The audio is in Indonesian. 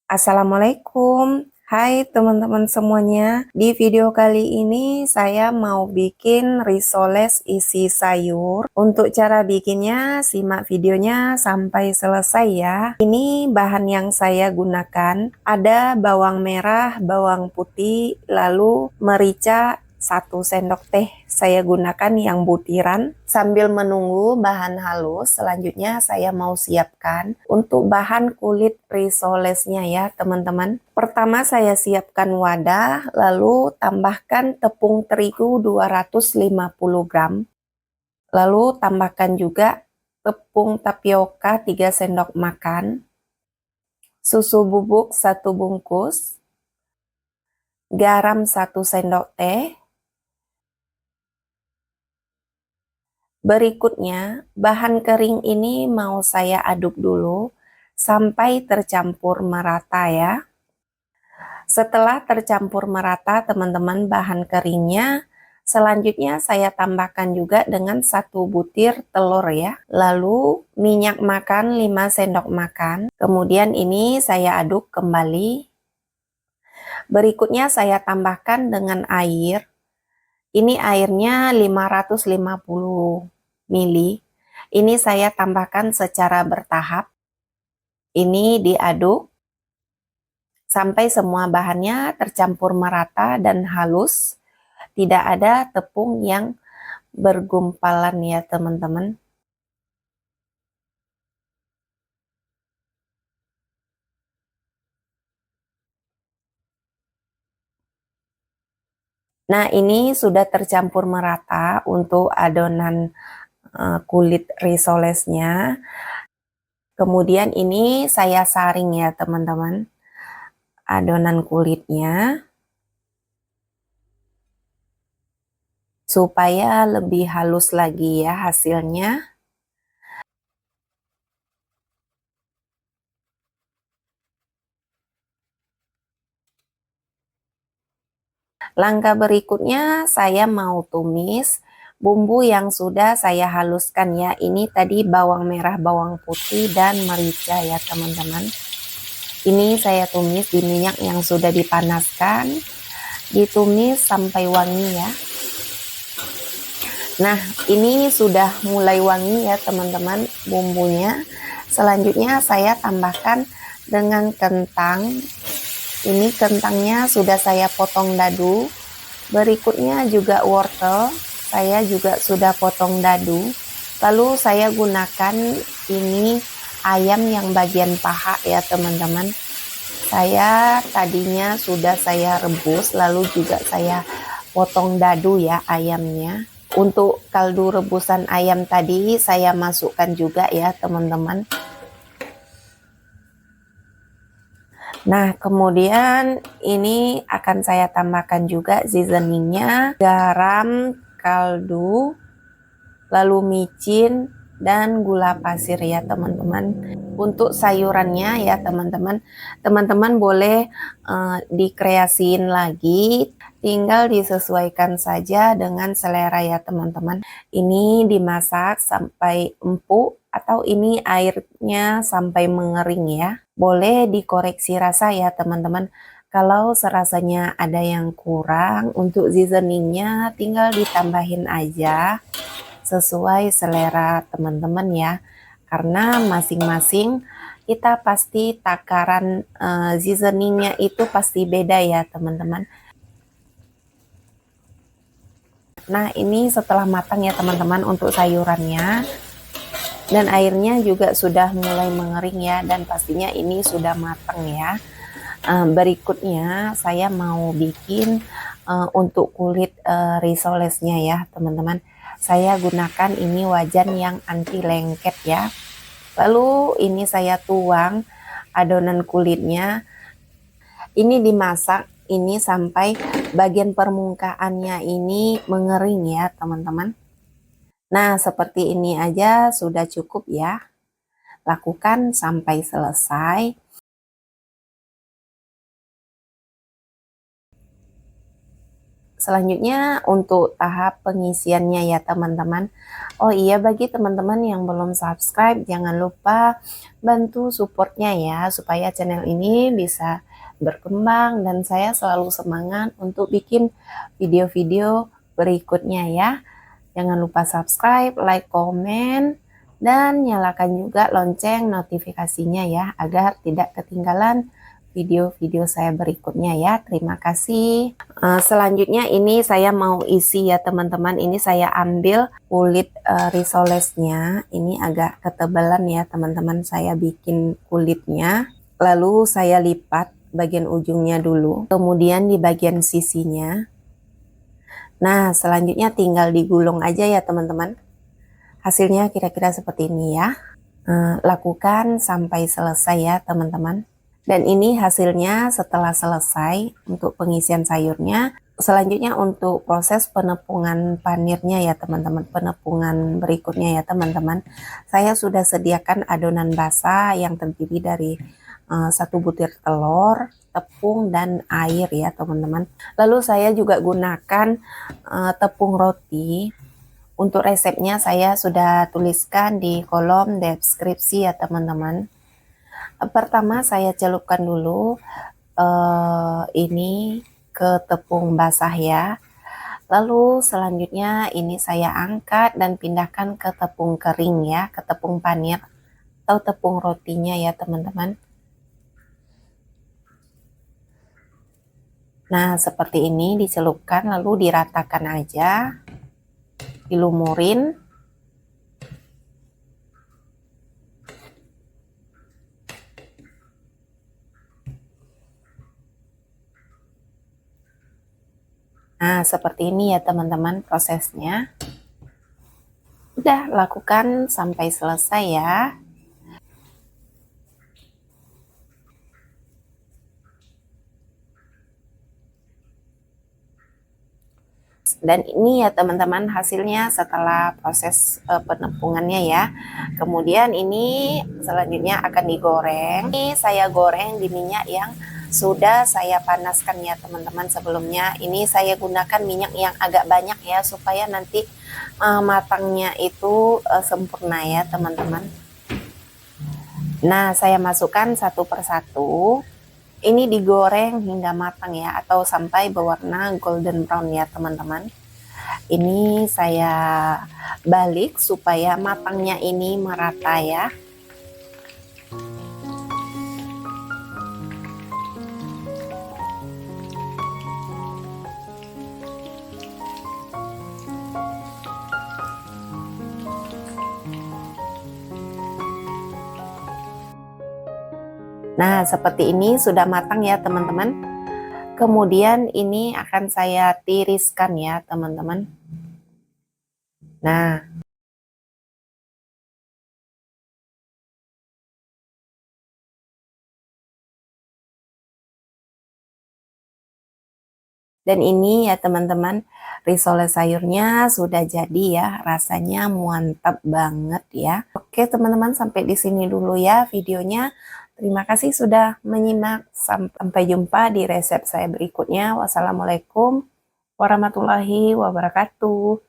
Assalamualaikum, hai teman-teman semuanya. Di video kali ini saya mau bikin risoles isi sayur. Untuk cara bikinnya, simak videonya sampai selesai ya. Ini bahan yang saya gunakan, ada bawang merah, bawang putih, lalu merica, 1 sendok teh saya gunakan yang butiran. Sambil menunggu bahan halus, selanjutnya saya mau siapkan untuk bahan kulit risolesnya ya teman-teman. Pertama saya siapkan wadah, lalu tambahkan tepung terigu 250 gram. Lalu tambahkan juga tepung tapioka 3 sendok makan, susu bubuk 1 bungkus, garam 1 sendok teh. Berikutnya, bahan kering ini mau saya aduk dulu sampai tercampur merata ya. Setelah tercampur merata teman-teman bahan keringnya, selanjutnya saya tambahkan juga dengan 1 butir telur ya. Lalu minyak makan 5 sendok makan. Kemudian ini saya aduk kembali. Berikutnya saya tambahkan dengan air. Ini airnya 550 ml. Ini saya tambahkan secara bertahap. Ini diaduk sampai semua bahannya tercampur merata dan halus. Tidak ada tepung yang bergumpalan ya teman-teman. Nah, ini sudah tercampur merata untuk adonan kulit risolesnya. Kemudian ini saya saring ya teman-teman, adonan kulitnya supaya lebih halus lagi ya hasilnya. Langkah berikutnya saya mau tumis bumbu yang sudah saya haluskan ya. Ini tadi bawang merah, bawang putih, dan merica ya teman-teman. Ini saya tumis di minyak yang sudah dipanaskan. Ditumis sampai wangi ya. Nah, ini sudah mulai wangi ya teman-teman bumbunya. Selanjutnya saya tambahkan dengan kentang. Ini kentangnya sudah saya potong dadu. Berikutnya juga wortel, saya juga sudah potong dadu. Lalu saya gunakan ini ayam yang bagian paha ya teman-teman. Saya tadinya sudah saya rebus, lalu juga saya potong dadu ya ayamnya. Untuk kaldu rebusan ayam tadi saya masukkan juga ya teman-teman. Nah, kemudian ini akan saya tambahkan juga seasoningnya, garam, kaldu, lalu micin, dan gula pasir ya teman-teman. Untuk sayurannya ya teman-teman boleh dikreasiin lagi, tinggal disesuaikan saja dengan selera ya teman-teman. Ini dimasak sampai empuk atau ini airnya sampai mengering ya. Boleh dikoreksi rasa ya teman-teman. Kalau serasanya ada yang kurang, untuk seasoningnya tinggal ditambahin aja sesuai selera teman-teman ya. Karena masing-masing kita pasti takaran seasoningnya itu pasti beda ya teman-teman. Nah, ini setelah matang ya teman-teman untuk sayurannya. Dan airnya juga sudah mulai mengering ya, dan pastinya ini sudah matang ya. Berikutnya saya mau bikin untuk kulit risolesnya ya teman-teman. Saya gunakan ini wajan yang anti lengket ya. Lalu ini saya tuang adonan kulitnya. Ini dimasak ini sampai bagian permukaannya ini mengering ya teman-teman. Nah, seperti ini aja sudah cukup ya. Lakukan sampai selesai. selanjutnya untuk tahap pengisiannya ya teman-teman. Oh iya, bagi teman-teman yang belum subscribe, jangan lupa bantu supportnya ya, supaya channel ini bisa berkembang dan saya selalu semangat untuk bikin video-video berikutnya ya. Jangan lupa subscribe, like, komen, dan nyalakan juga lonceng notifikasinya ya, agar tidak ketinggalan video-video saya berikutnya ya. Terima kasih. Selanjutnya ini saya mau isi ya teman-teman. Ini saya ambil kulit risolesnya. Ini agak ketebalan ya teman-teman. Saya bikin kulitnya. Lalu saya lipat bagian ujungnya dulu. Kemudian di bagian sisinya. Nah, selanjutnya tinggal digulung aja ya teman-teman. Hasilnya kira-kira seperti ini ya. Lakukan sampai selesai ya teman-teman. Dan ini hasilnya setelah selesai untuk pengisian sayurnya. Selanjutnya untuk proses penepungan panirnya ya teman-teman. Penepungan berikutnya ya teman-teman. Saya sudah sediakan adonan basah yang terdiri dari 1 butir telur, tepung, dan air ya teman-teman. Lalu saya juga gunakan tepung roti. Untuk resepnya saya sudah tuliskan di kolom deskripsi ya teman-teman. Pertama saya celupkan dulu ini ke tepung basah ya. Lalu selanjutnya ini saya angkat dan pindahkan ke tepung kering ya, ke tepung panir atau tepung rotinya ya teman-teman. Nah seperti ini dicelupkan lalu diratakan aja, dilumurin. Nah, seperti ini ya teman-teman prosesnya. Udah, lakukan sampai selesai ya. Dan ini ya teman-teman hasilnya setelah proses penepungannya ya. Kemudian ini selanjutnya akan digoreng. Ini saya goreng di minyak yang sudah saya panaskan ya teman-teman sebelumnya. Ini saya gunakan minyak yang agak banyak ya supaya nanti matangnya itu sempurna ya teman-teman. Nah saya masukkan satu persatu. Ini digoreng hingga matang ya, atau sampai berwarna golden brown ya teman-teman. Ini saya balik supaya matangnya ini merata ya. Nah, seperti ini sudah matang ya teman-teman. Kemudian ini akan saya tiriskan ya teman-teman. Nah, dan ini ya teman-teman, risoles sayurnya sudah jadi ya, rasanya mantap banget ya. Oke teman-teman, sampai di sini dulu ya videonya. Terima kasih sudah menyimak. Sampai jumpa di resep saya berikutnya. Wassalamualaikum warahmatullahi wabarakatuh.